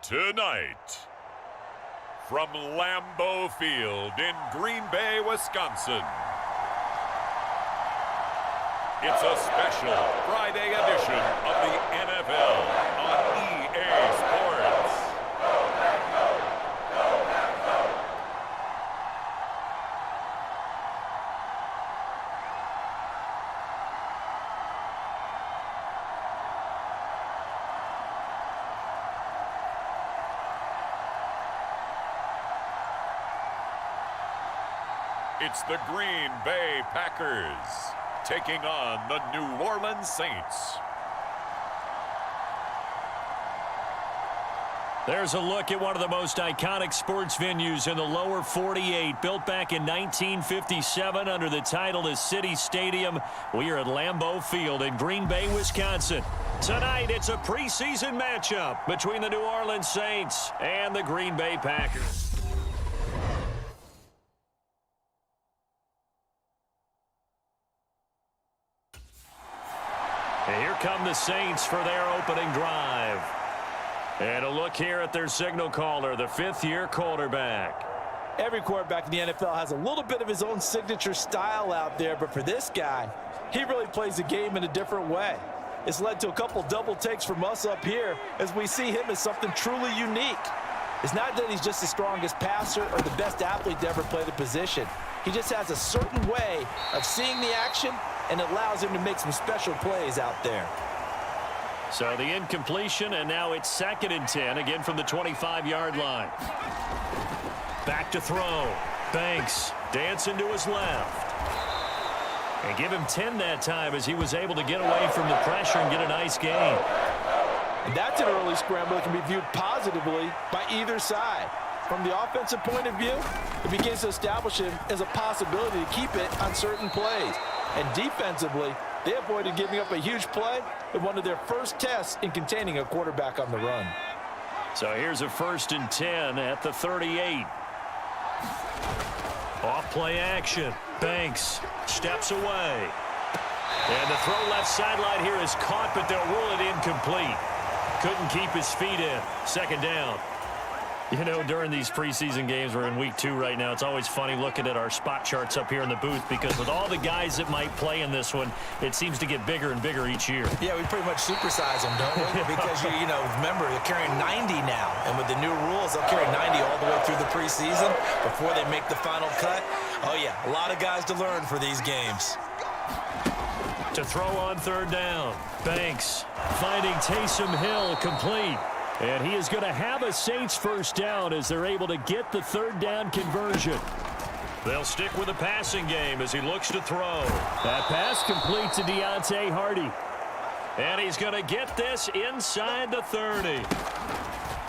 Tonight, from Lambeau Field in Green Bay, Wisconsin, it's a special Friday edition of the NFL on EA Sports. It's the Green Bay Packers taking on the New Orleans Saints. There's a look at one of the most iconic sports venues in the lower 48, built back in 1957 under the title of City Stadium. We are at Lambeau Field in Green Bay, Wisconsin. Tonight, it's a preseason matchup between the New Orleans Saints and the Green Bay Packers. And here come the Saints for their opening drive. And a look here at their signal caller, the fifth-year quarterback. Every quarterback in the NFL has a little bit of his own signature style out there, but for this guy, he really plays the game in a different way. It's led to a couple double takes from us up here as we see him as something truly unique. It's not that he's just the strongest passer or the best athlete to ever play the position. He just has a certain way of seeing the action, and it allows him to make some special plays out there. So the incompletion, and now it's 2nd and 10, again from the 25-yard line. Back to throw. Banks dancing to his left. And give him 10 that time as he was able to get away from the pressure and get a nice gain. And that's an early scramble that can be viewed positively by either side. From the offensive point of view, it begins to establish him as a possibility to keep it on certain plays. And defensively, they avoided giving up a huge play in one of their first tests in containing a quarterback on the run. So here's a 1st and 10 at the 38. Off play action. Banks steps away. And the throw left sideline here is caught, but they'll rule it incomplete. Couldn't keep his feet in. 2nd down. You know, during these preseason games, we're in week 2 right now, it's always funny looking at our spot charts up here in the booth because with all the guys that might play in this one, it seems to get bigger and bigger each year. Yeah, we pretty much supersize them, don't we? Because, you know, remember, they're carrying 90 now. And with the new rules, they'll carry 90 all the way through the preseason before they make the final cut. Oh, yeah, a lot of guys to learn for these games. To throw on 3rd down. Banks finding Taysom Hill complete. And he is going to have a Saints 1st down as they're able to get the 3rd down conversion. They'll stick with the passing game as he looks to throw. That pass complete to Deontay Hardy. And he's going to get this inside the 30.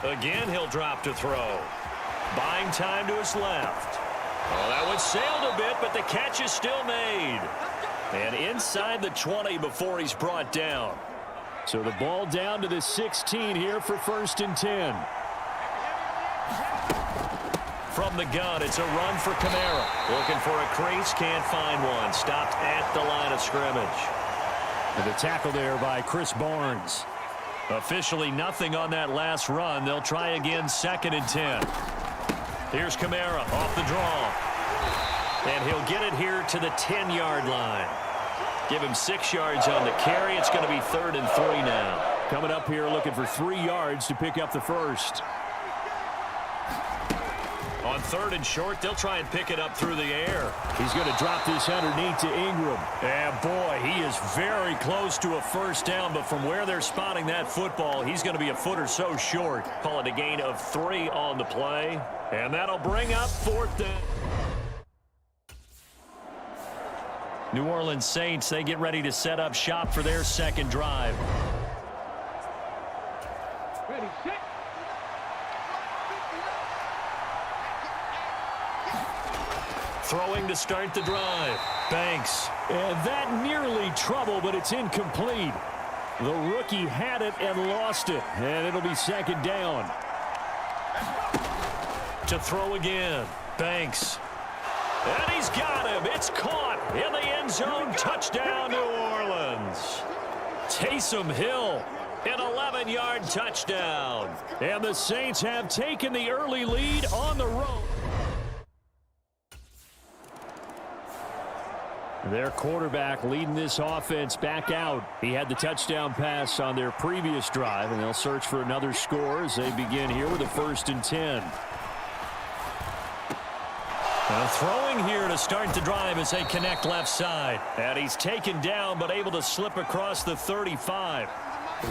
Again, he'll drop to throw. Buying time to his left. Oh, that one sailed a bit, but the catch is still made. And inside the 20 before he's brought down. So the ball down to the 16 here for 1st and 10. From the gun, it's a run for Kamara. Looking for a crease, can't find one. Stopped at the line of scrimmage. And the tackle there by Chris Barnes. Officially nothing on that last run. They'll try again 2nd and 10. Here's Kamara off the draw. And he'll get it here to the 10-yard line. Give him 6 yards on the carry. It's going to be 3rd and 3 now. Coming up here looking for 3 yards to pick up the first. On 3rd and short, they'll try and pick it up through the air. He's going to drop this underneath to Ingram. And boy, he is very close to a 1st down, but from where they're spotting that football, he's going to be a foot or so short. Call it a gain of 3 on the play. And that'll bring up 4th down. New Orleans Saints, they get ready to set up shop for their 2nd drive. Ready, set. Throwing to start the drive. Banks. And that nearly trouble, but it's incomplete. The rookie had it and lost it. And it'll be 2nd down. To throw again. Banks. And he's got him. It's caught in the end zone. Touchdown, New Orleans. Taysom Hill An 11-yard touchdown. And the Saints have taken the early lead on the road. Their quarterback leading this offense back out. He had the touchdown pass on their previous drive, and they'll search for another score as they begin here with a 1st and 10. Throwing here to start the drive as they connect left side. And he's taken down but able to slip across the 35.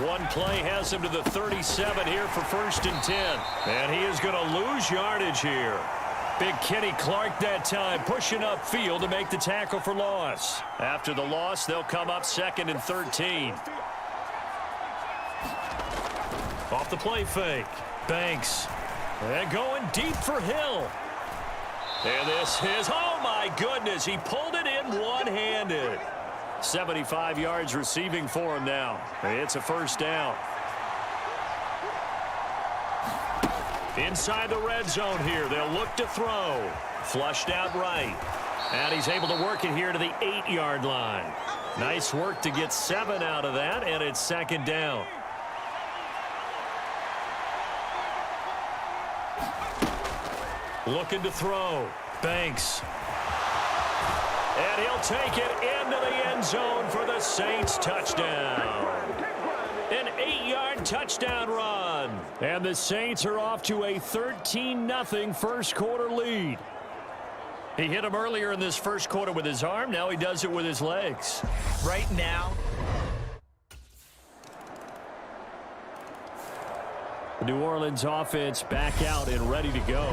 One play has him to the 37 here for 1st and 10. And he is going to lose yardage here. Big Kenny Clark that time pushing upfield to make the tackle for loss. After the loss, they'll come up 2nd and 13. Off the play fake. Banks. And going deep for Hill. And this is, oh my goodness, he pulled it in one-handed. 75 yards receiving for him now. It's a 1st down. Inside the red zone here, they'll look to throw. Flushed out right. And he's able to work it here to the 8-yard line. Nice work to get 7 out of that, and it's 2nd down. Looking to throw. Banks. And he'll take it into the end zone for the Saints touchdown. An 8-yard touchdown run. And the Saints are off to a 13-0 first quarter lead. He hit him earlier in this first quarter with his arm. Now he does it with his legs. Right now, The New Orleans offense back out and ready to go.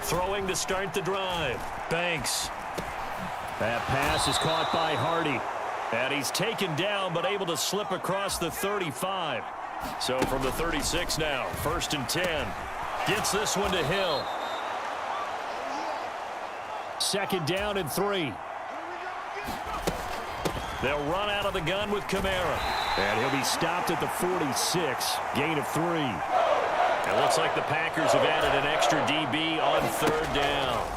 Throwing to start the drive. Banks. That pass is caught by Hardy. And he's taken down but able to slip across the 35. So from the 36 now, 1st and 10. Gets this one to Hill. 2nd down and 3. They'll run out of the gun with Kamara. And he'll be stopped at the 46. Gain of 3. It looks like the Packers have added an extra DB on 3rd down.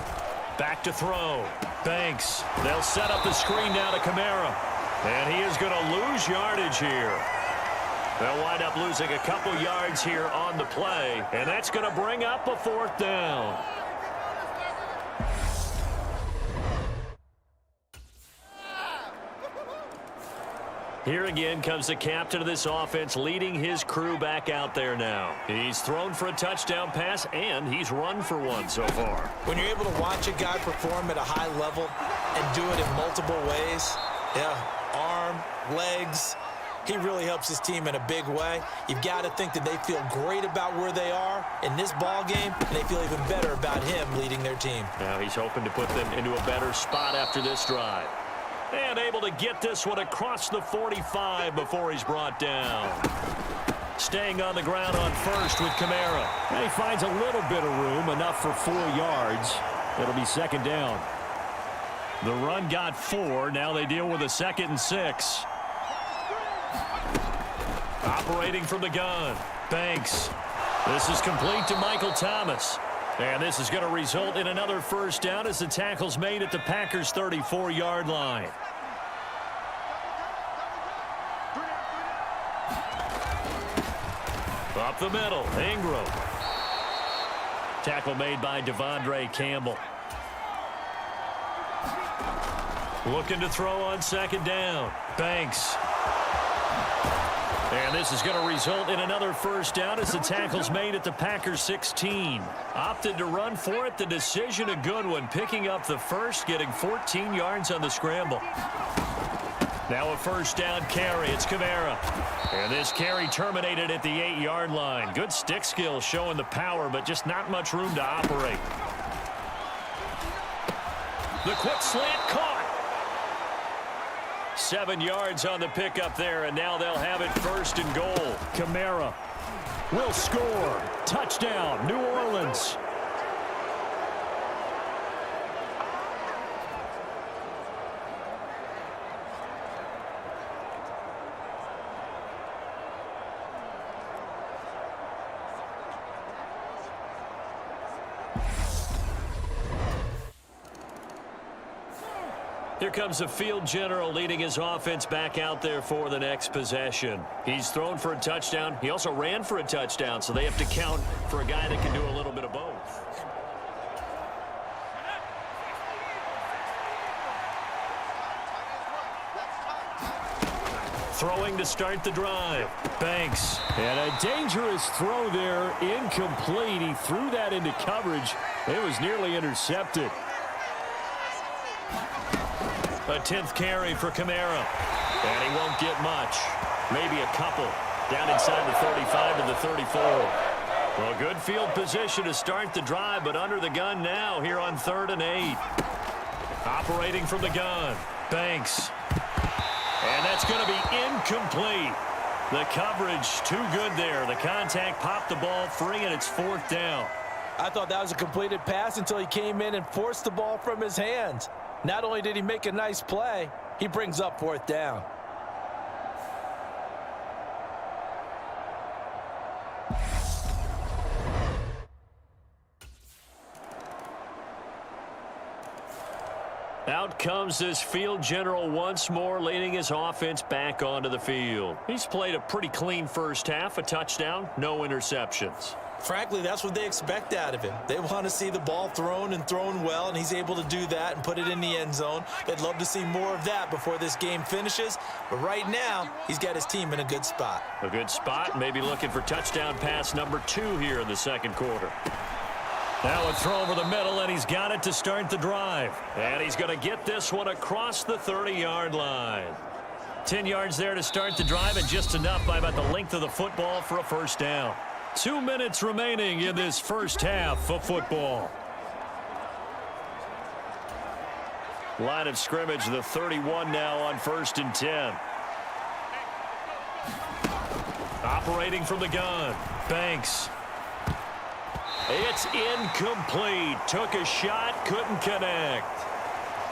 Back to throw. Banks. They'll set up the screen now to Kamara. And he is going to lose yardage here. They'll wind up losing a couple yards here on the play. And that's going to bring up a 4th down. Here again comes the captain of this offense leading his crew back out there now. He's thrown for a touchdown pass, and he's run for one so far. when you're able to watch a guy perform at a high level and do it in multiple ways, arm, legs, he really helps his team in a big way. You've got to think that they feel great about where they are in this ball game, and they feel even better about him leading their team. Now he's hoping to put them into a better spot after this drive. And able to get this one across the 45 before he's brought down. Staying on the ground on 1st with Kamara. And he finds a little bit of room, enough for 4 yards. It'll be 2nd down. The run got 4. Now they deal with a 2nd and 6. Operating from the gun. Banks. This is complete to Michael Thomas. And this is going to result in another 1st down as the tackle's made at the Packers' 34-yard line. Up the middle, Ingram. Tackle made by Devondre Campbell. Looking to throw on 2nd down. Banks. And this is going to result in another 1st down as the tackle's made at the Packers' 16. Opted to run for it. The decision a good one. Picking up the 1st, getting 14 yards on the scramble. Now a 1st down carry. It's Kamara. And this carry terminated at the 8-yard line. Good stick skill showing the power, but just not much room to operate. The quick slant caught. 7 yards on the pickup there, and now they'll have it 1st and goal. Kamara will score. Touchdown, New Orleans. Here comes the field general leading his offense back out there for the next possession. He's thrown for a touchdown. He also ran for a touchdown, so they have to count for a guy that can do a little bit of both. Throwing to start the drive. Banks. And a dangerous throw there, incomplete. He threw that into coverage. It was nearly intercepted. A 10th carry for Kamara. And he won't get much. Maybe a couple. Down inside the 35 to the 34. Well, good field position to start the drive, but under the gun now here on 3rd and 8. Operating from the gun. Banks. And that's going to be incomplete. The coverage too good there. The contact popped the ball free, and it's 4th down. I thought that was a completed pass until he came in and forced the ball from his hands. Not only did he make a nice play, he brings up 4th down. Out comes this field general once more, leading his offense back onto the field. He's played a pretty clean first half, a touchdown, no interceptions. Frankly, that's what they expect out of him. They want to see the ball thrown and thrown well, and he's able to do that and put it in the end zone. They'd love to see more of that before this game finishes, but right now, he's got his team in a good spot. A good spot, maybe looking for touchdown pass number 2 here in the second quarter. Now a throw over the middle, and he's got it to start the drive. And he's going to get this one across the 30-yard line. 10 yards there to start the drive, and just enough by about the length of the football for a first down. 2 minutes remaining in this first half of football. Line of scrimmage, the 31 now on 1st and 10. Operating from the gun. Banks. It's incomplete. Took a shot, couldn't connect.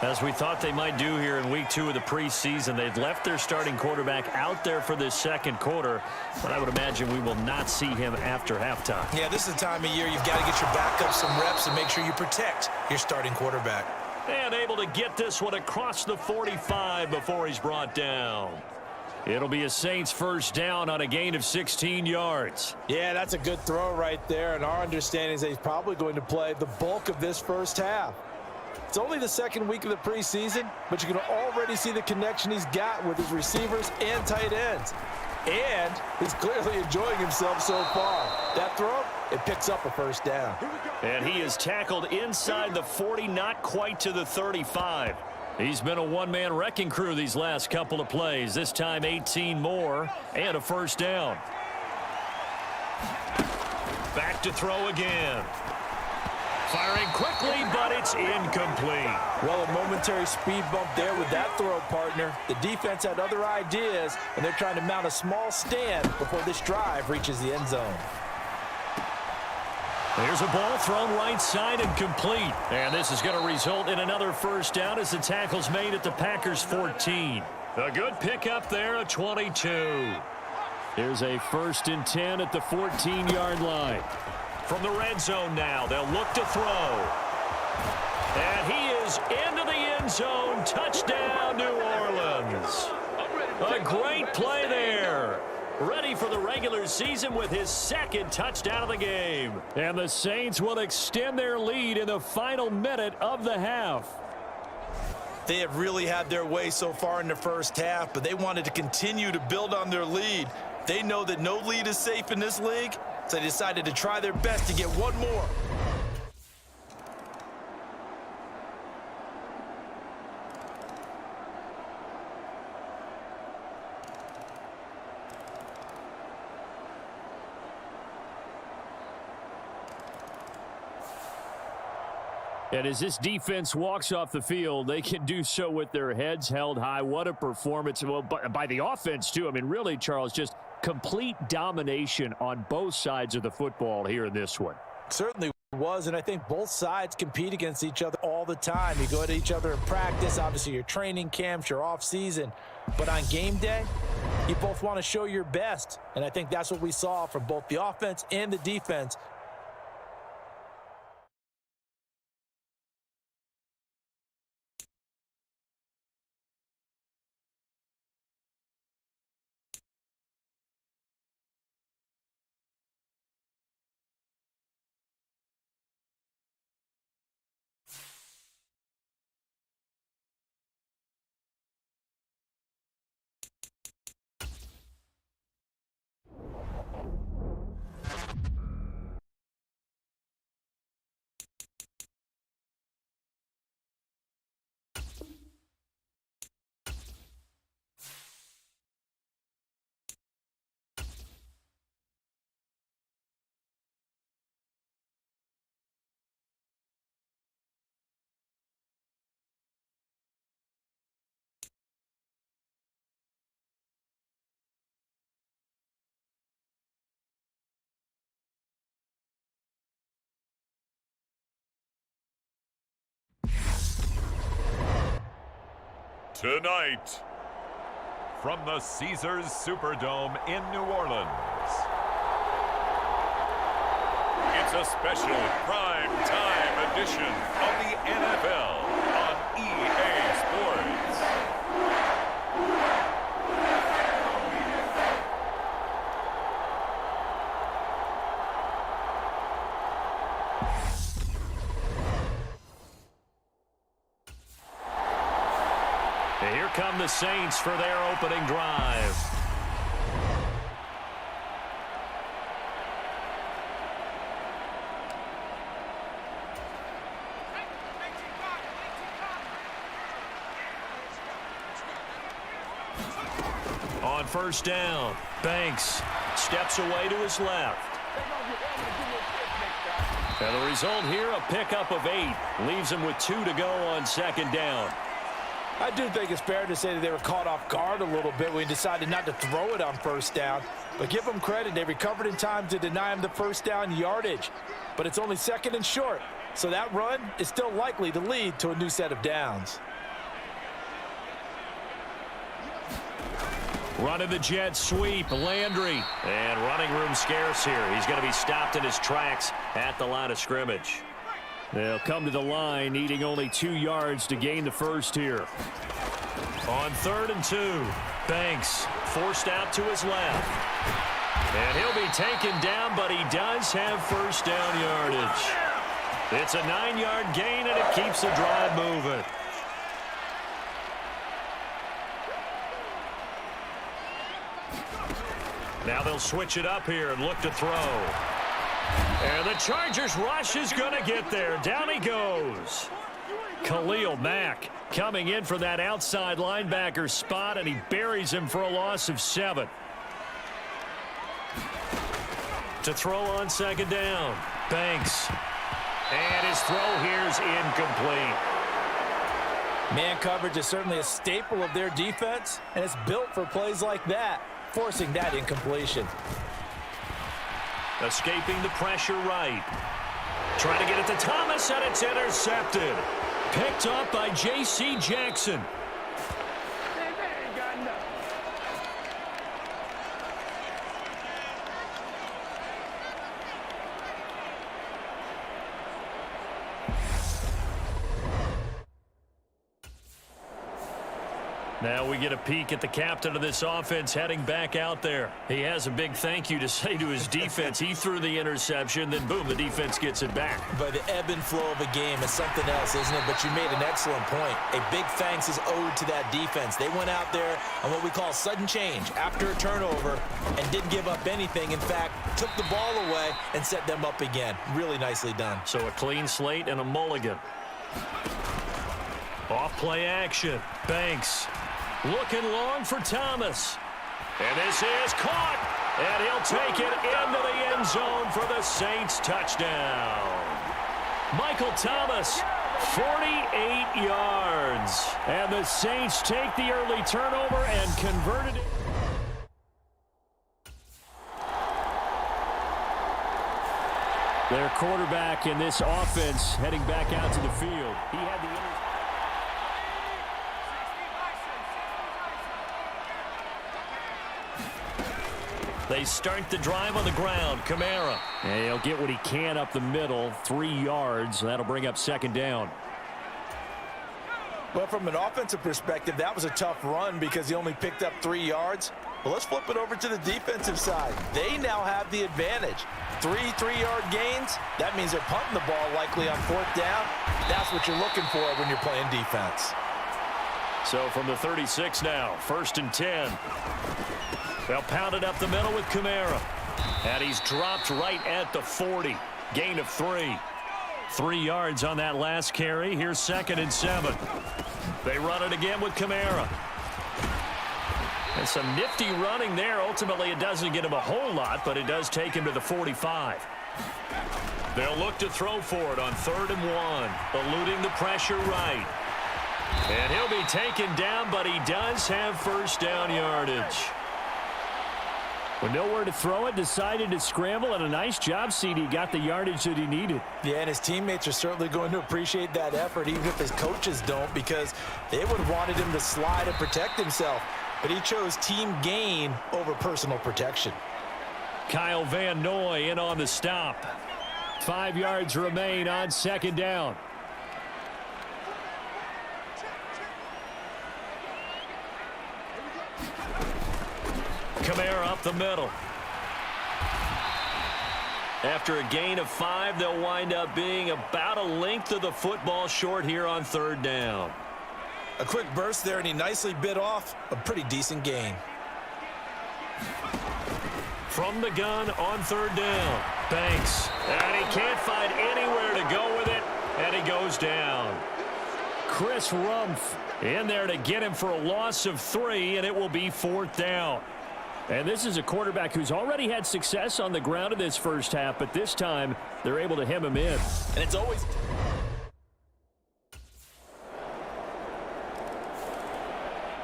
As we thought they might do here in week 2 of the preseason, they've left their starting quarterback out there for this second quarter, but I would imagine we will not see him after halftime. Yeah, this is the time of year you've got to get your backup some reps and make sure you protect your starting quarterback. And able to get this one across the 45 before he's brought down. It'll be a Saints first down on a gain of 16 yards. Yeah, that's a good throw right there, and our understanding is that he's probably going to play the bulk of this first half. It's only the second week of the preseason, but you can already see the connection he's got with his receivers and tight ends. And he's clearly enjoying himself so far. That throw, it picks up a first down. And he is tackled inside the 40, not quite to the 35. He's been a one-man wrecking crew these last couple of plays. This time 18 more and a first down. Back to throw again. Firing quickly, but it's incomplete. Well, a momentary speed bump there with that throw, partner. The defense had other ideas, and they're trying to mount a small stand before this drive reaches the end zone. There's a ball thrown right side and complete. And this is going to result in another first down as the tackle's made at the Packers 14. A good pickup there, a 22. Here's a 1st and 10 at the 14-yard line. From the red zone now, they'll look to throw. And he is into the end zone. Touchdown, New Orleans. A great play there. Ready for the regular season with his second touchdown of the game. And the Saints will extend their lead in the final minute of the half. They have really had their way so far in the first half, but they wanted to continue to build on their lead. They know that no lead is safe in this league, so they decided to try their best to get one more. And as this defense walks off the field, they can do so with their heads held high. What a performance. Well, by the offense, too. I mean, really, Charles, just complete domination on both sides of the football here in this one. Certainly was, and I think both sides compete against each other all the time. You go at each other in practice, obviously your training camps, your off-season. But on game day, you both want to show your best. And I think that's what we saw from both the offense and the defense Tonight, from the Caesars Superdome in New Orleans, it's a special prime time edition of the NFL on EA Sports. Here come the Saints for their opening drive. On first down, Banks steps away to his left. And the result here, a pickup of 8. Leaves him with 2 to go on second down. I do think it's fair to say that they were caught off guard a little bit when he decided not to throw it on first down. But give them credit, they recovered in time to deny him the first down yardage. But it's only second and short, so that run is still likely to lead to a new set of downs. Running the jet sweep, Landry. And running room scarce here. He's going to be stopped in his tracks at the line of scrimmage. They'll come to the line, needing only 2 yards to gain the first here. On 3rd and 2, Banks forced out to his left. And he'll be taken down, but he does have first down yardage. It's a 9-yard gain, and it keeps the drive moving. Now they'll switch it up here and look to throw. And the Chargers rush is going to get there. Down he goes. Khalil Mack coming in for that outside linebacker spot, and he buries him for a loss of 7. To throw on second down, Banks. And his throw here's incomplete. Man coverage is certainly a staple of their defense, and it's built for plays like that, forcing that incompletion. Escaping the pressure right. Trying to get it to Thomas, and it's intercepted. Picked up by J.C. Jackson. Now we get a peek at the captain of this offense heading back out there. He has a big thank you to say to his defense. He threw the interception, then boom, the defense gets it back. But the ebb and flow of a game is something else, isn't it? But you made an excellent point. A big thanks is owed to that defense. They went out there on what we call sudden change after a turnover and didn't give up anything. In fact, took the ball away and set them up again. Really nicely done. So a clean slate and a mulligan. Off play action. Banks. Looking long for Thomas. And this is caught. And he'll take it into the end zone for the Saints touchdown. Michael Thomas, 48 yards. And the Saints take the early turnover and convert it. Their quarterback in this offense heading back out to the field. He had the They start the drive on the ground. Kamara. And he'll get what he can up the middle. 3 yards. That'll bring up second down. Well, from an offensive perspective, that was a tough run because he only picked up 3 yards. But let's flip it over to the defensive side. They now have the advantage. 3 3-yard gains. That means they're punting the ball likely on 4th down. That's what you're looking for when you're playing defense. So from the 36 now, 1st and 10. They'll pound it up the middle with Kamara. And he's dropped right at the 40. Gain of 3. 3 yards on that last carry. Here's 2nd and 7. They run it again with Kamara. And some nifty running there. Ultimately, it doesn't get him a whole lot, but it does take him to the 45. They'll look to throw for it on 3rd and 1. Eluding the pressure right. And he'll be taken down, but he does have first down yardage. With nowhere to throw it, decided to scramble, and a nice job, CD. Got the yardage that he needed. Yeah, and his teammates are certainly going to appreciate that effort, even if his coaches don't, because they would have wanted him to slide and protect himself. But he chose team gain over personal protection. Kyle Van Noy in on the stop. 5 yards remain on second down. Kamara up the middle. After a gain of 5, they'll wind up being about a length of the football short here on third down. A quick burst there, and he nicely bit off a pretty decent gain. From the gun on third down. Banks. And he can't find anywhere to go with it, and he goes down. Chris Rumph in there to get him for a loss of 3, and it will be fourth down. And this is a quarterback who's already had success on the ground in this first half, but this time they're able to hem him in. And it's always...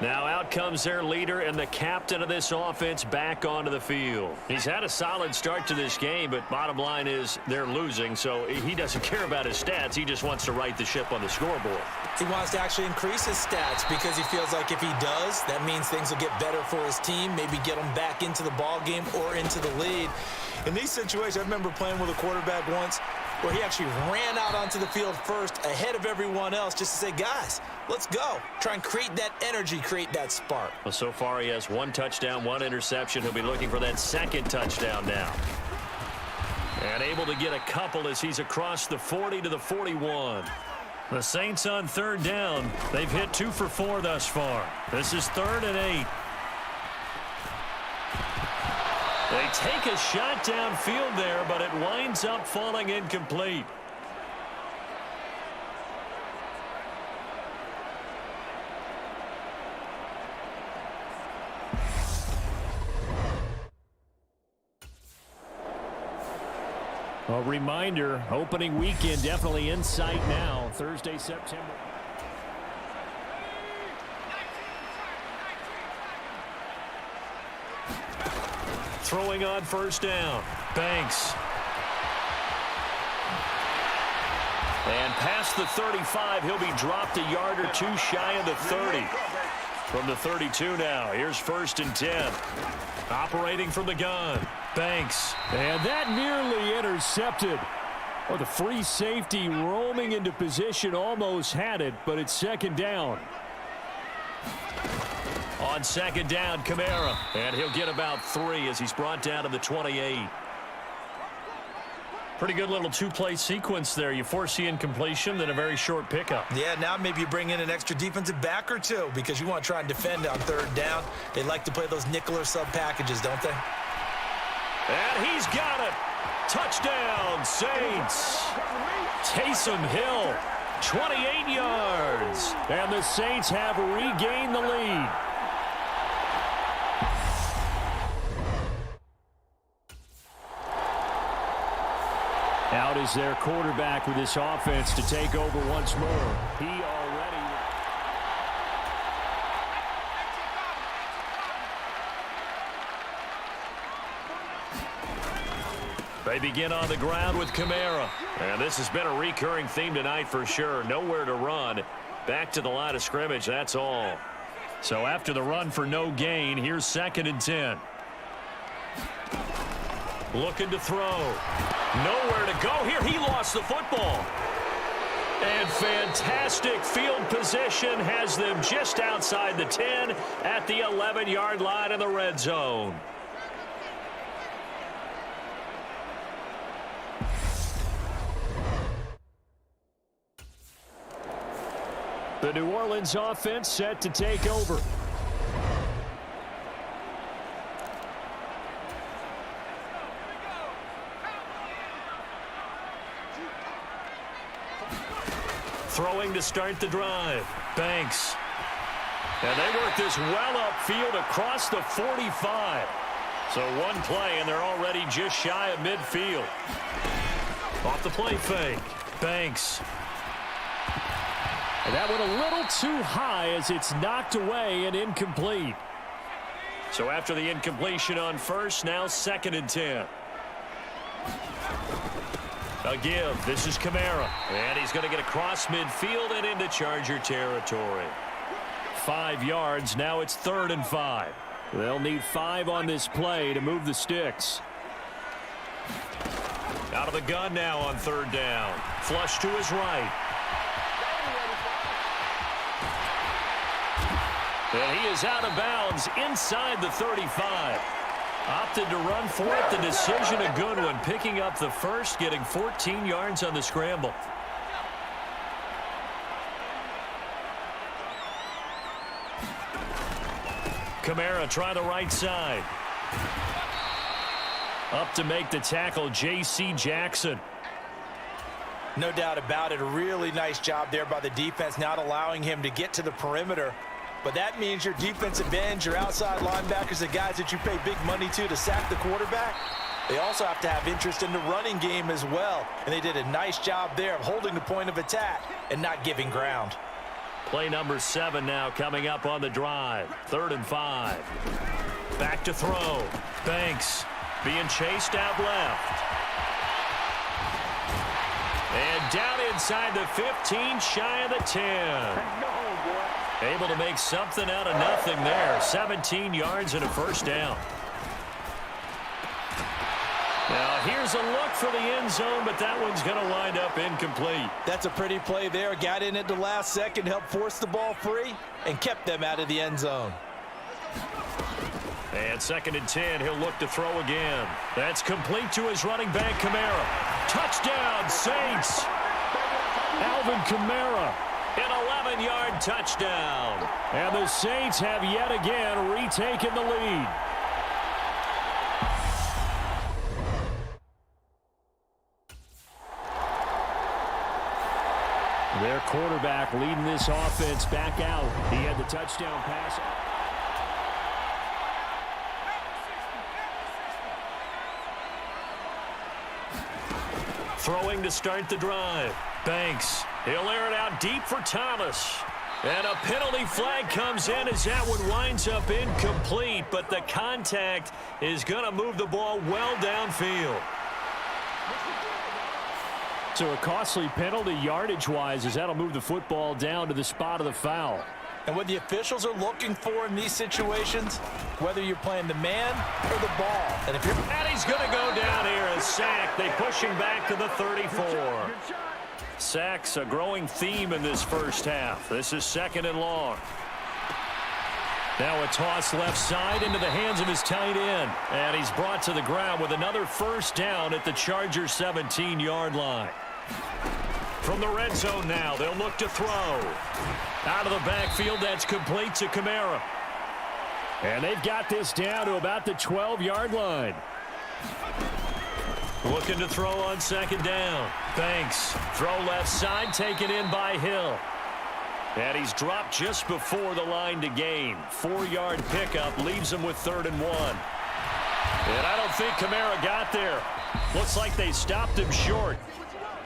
Now out comes their leader and the captain of this offense back onto the field. He's had a solid start to this game, but bottom line is they're losing, so he doesn't care about his stats. He just wants to right the ship on the scoreboard. He wants to actually increase his stats because he feels like if he does, that means things will get better for his team, maybe get them back into the ball game or into the lead. In these situations, I remember playing with a quarterback once where he actually ran out onto the field first ahead of everyone else just to say, guys, let's go. Try and create that energy, create that spark. Well, so far he has 1 touchdown, 1 interception. He'll be looking for that second touchdown now. And able to get a couple as he's across the 40 to the 41. The Saints on third down. They've hit 2 for 4 thus far. This is 3rd and 8. They take a shot downfield there, but it winds up falling incomplete. A reminder, opening weekend definitely in sight now. Thursday, September. Throwing on first down. Banks. And past the 35, he'll be dropped a yard or 2 shy of the 30. From the 32 now, here's 1st and 10. Operating from the gun. Banks. And that nearly intercepted. Oh, the free safety roaming into position almost had it, but it's 2nd down. On 2nd down, Kamara. And he'll get about 3 as he's brought down to the 28. Pretty good little 2-play sequence there. You force the incompletion, then a very short pickup. Yeah, now maybe you bring in an extra defensive back or 2 because you want to try and defend on 3rd down. They like to play those nickel or sub packages, don't they? And he's got it. Touchdown, Saints. Taysom Hill, 28 yards. And the Saints have regained the lead. Out is their quarterback with this offense to take over once more. He already... They begin on the ground with Kamara. And this has been a recurring theme tonight for sure. Nowhere to run. Back to the line of scrimmage, that's all. So after the run for no gain, here's 2nd and 10. Looking to throw. Nowhere to go here. He lost the football. And fantastic field position has them just outside the 10 at the 11-yard line in the red zone. The New Orleans offense set to take over. Throwing to start the drive. Banks. And they work this well upfield across the 45. So 1 play, and they're already just shy of midfield. Off the play fake. Banks. And that went a little too high as it's knocked away and incomplete. So after the incompletion on first, now 2nd and 10. A give. This is Kamara. And he's going to get across midfield and into Charger territory. 5 yards. Now it's 3rd and 5. They'll need 5 on this play to move the sticks. Out of the gun now on 3rd down. Flush to his right. And he is out of bounds inside the 35. Opted to run for it. The decision a good one. Picking up the first, getting 14 yards on the scramble. Kamara try the right side. Up to make the tackle, J.C. Jackson. No doubt about it. A really nice job there by the defense, not allowing him to get to the perimeter. But that means your defensive ends, your outside linebackers, the guys that you pay big money to sack the quarterback, they also have to have interest in the running game as well. And they did a nice job there of holding the point of attack and not giving ground. Play number 7 now coming up on the drive. 3rd and 5. Back to throw. Banks being chased out left. And down inside the 15, shy of the 10. Able to make something out of nothing there. 17 yards and a first down. Now here's a look for the end zone, but that one's going to wind up incomplete. That's a pretty play there. Got in at the last second, helped force the ball free, and kept them out of the end zone. And 2nd and 10, he'll look to throw again. That's complete to his running back, Kamara. Touchdown, Saints. Alvin Kamara. An 11-yard touchdown. And the Saints have yet again retaken the lead. Their quarterback leading this offense back out. He had the touchdown pass. Throwing to start the drive. Banks. He'll air it out deep for Thomas. And a penalty flag comes in as that one winds up incomplete, but the contact is going to move the ball well downfield. So a costly penalty yardage-wise as that'll move the football down to the spot of the foul. And what the officials are looking for in these situations, whether you're playing the man or the ball. And if you're... And he's going to go down here, a sack. They push him back to the 34. Sacks, a growing theme in this first half. This is 2nd and long. Now a toss left side into the hands of his tight end. And he's brought to the ground with another first down at the Chargers 17-yard line. From the red zone now, they'll look to throw. Out of the backfield, that's complete to Kamara. And they've got this down to about the 12-yard line. Looking to throw on 2nd down. Banks, throw left side, taken in by Hill. And he's dropped just before the line to gain. 4-yard pickup leaves him with 3rd and 1. And I don't think Kamara got there. Looks like they stopped him short.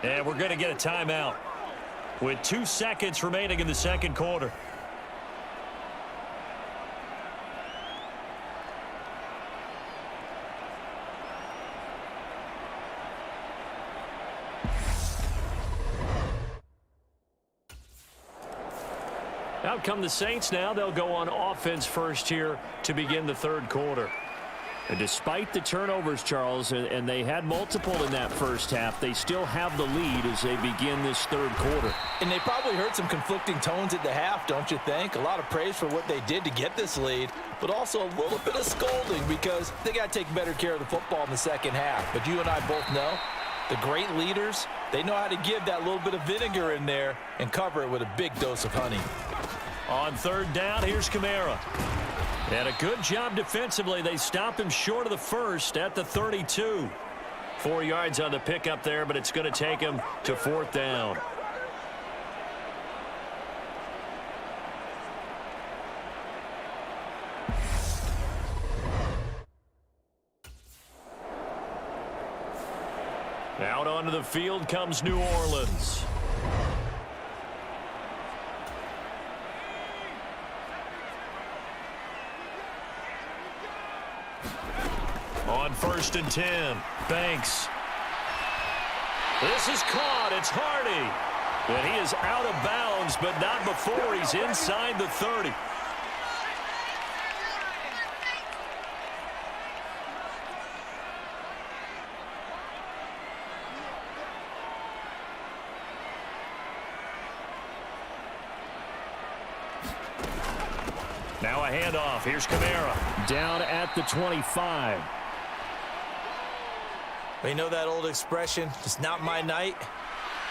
And we're going to get a timeout with 2 seconds remaining in the second quarter. Out come the Saints now. They'll go on offense first here to begin the third quarter. And despite the turnovers, Charles, and they had multiple in that first half, they still have the lead as they begin this third quarter. And they probably heard some conflicting tones at the half, don't you think? A lot of praise for what they did to get this lead, but also a little bit of scolding because they got to take better care of the football in the second half. But you and I both know the great leaders, they know how to give that little bit of vinegar in there and cover it with a big dose of honey. On 3rd down, here's Kamara. And a good job defensively. They stop him short of the first at the 32. 4 yards on the pickup there, but it's going to take him to 4th down. Out onto the field comes New Orleans. first and 10. Banks. This is caught. It's Hardy. And he is out of bounds, but not before he's inside the 30. Now a handoff. Here's Kamara. Down at the 25. Well, you know that old expression, it's not my night?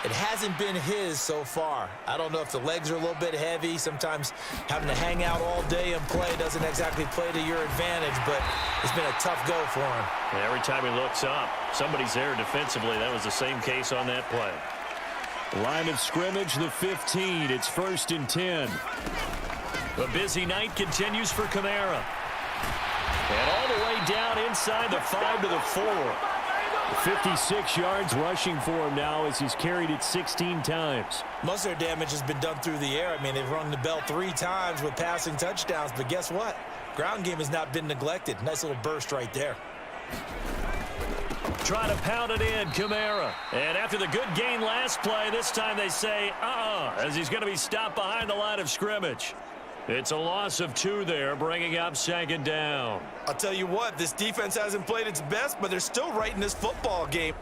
It hasn't been his so far. I don't know if the legs are a little bit heavy. Sometimes having to hang out all day and play doesn't exactly play to your advantage, but it's been a tough go for him. And every time he looks up, somebody's there defensively. That was the same case on that play. Line of scrimmage, the 15. It's first and 10. The busy night continues for Kamara. And all the way down inside the 5 to the 4. 56 yards rushing for him now as he's carried it 16 times. Most of their damage has been done through the air. I mean, they've rung the bell 3 times with passing touchdowns, but guess what? Ground game has not been neglected. Nice little burst right there. Trying to pound it in, Kamara. And after the good gain last play, this time they say, as he's going to be stopped behind the line of scrimmage. It's a loss of 2 there, bringing up second down. I'll tell you what, this defense hasn't played its best, but they're still right in this football game.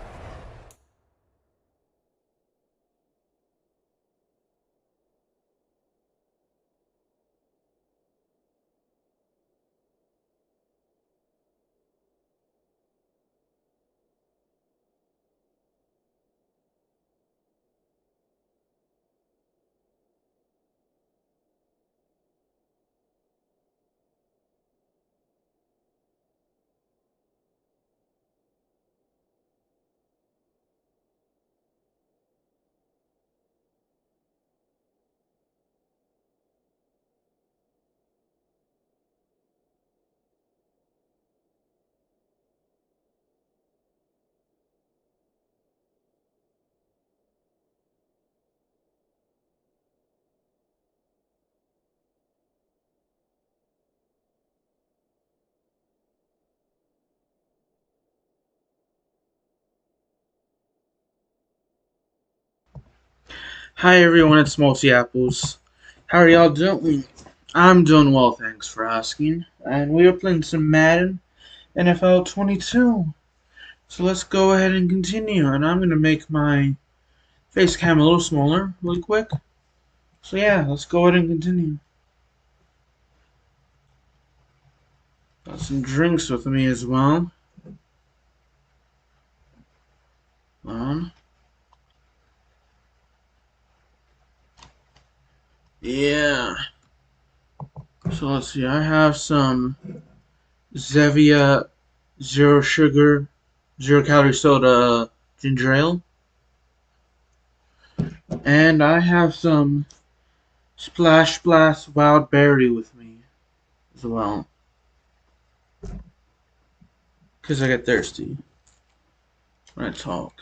Hi everyone, it's Multi Apples. How are y'all doing? I'm doing well, thanks for asking. And we are playing some Madden NFL 22. So let's go ahead and continue. And I'm going to make my face cam a little smaller really quick. So yeah, let's go ahead and continue. Got some drinks with me as well. Yeah. So let's see, I have some Zevia Zero Sugar, Zero Calorie Soda Ginger Ale. And I have some Splash Blast Wild Berry with me as well. Because I get thirsty when I talk.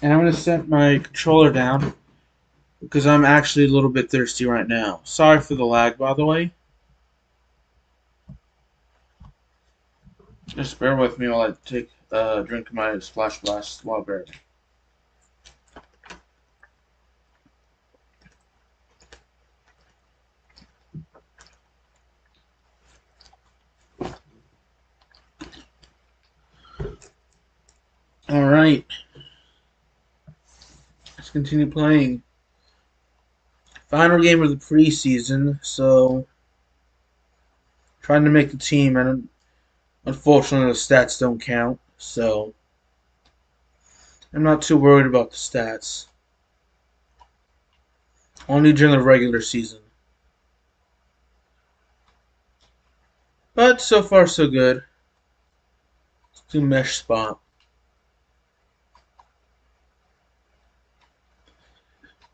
And I'm going to set my controller down because I'm actually a little bit thirsty right now. Sorry for the lag, by the way. Just bear with me while I take a drink of my Splash Blast Wild Berry. Alright. Let's continue playing. Final game of the preseason, so trying to make the team, and unfortunately the stats don't count, so I'm not too worried about the stats. Only during the regular season. But so far so good. Let's do mesh spot.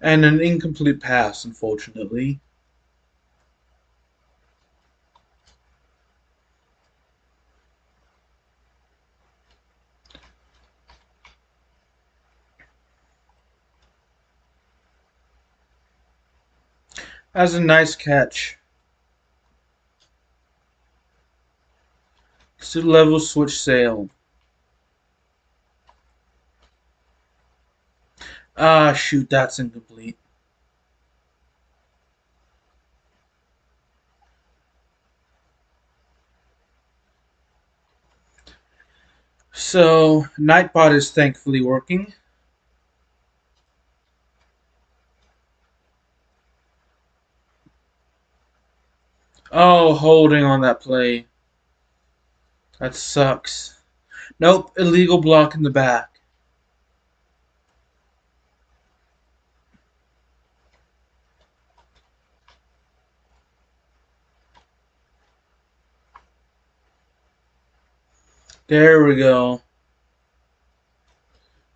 And an incomplete pass, unfortunately. That's a nice catch. To level switch sail. Ah, shoot, that's incomplete. So, Nightbot is thankfully working. Oh, holding on that play. That sucks. Nope, illegal block in the back. There we go.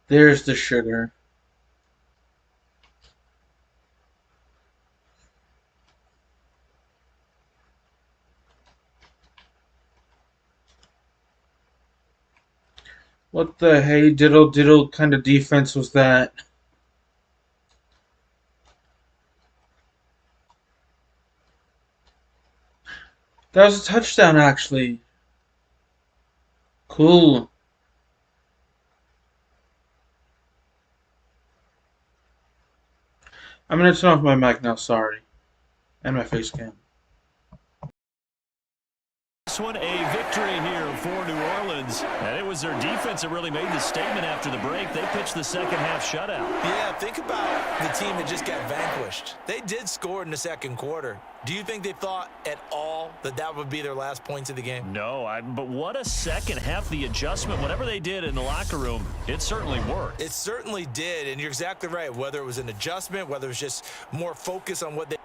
There's the sugar. What the hey diddle diddle kind of defense was that? That was a touchdown, actually. Cool. I'm gonna turn off my mic now, sorry. And my face cam. This one, a victory here for New Orleans. And it was their defense that really made the statement after the break. They pitched the second half shutout. Yeah, think about the team that just got vanquished. They did score in the second quarter. Do you think they thought at all that that would be their last points of the game? No, but what a second half. The adjustment, whatever they did in the locker room, it certainly worked. It certainly did, and you're exactly right. Whether it was an adjustment, whether it was just more focus on what they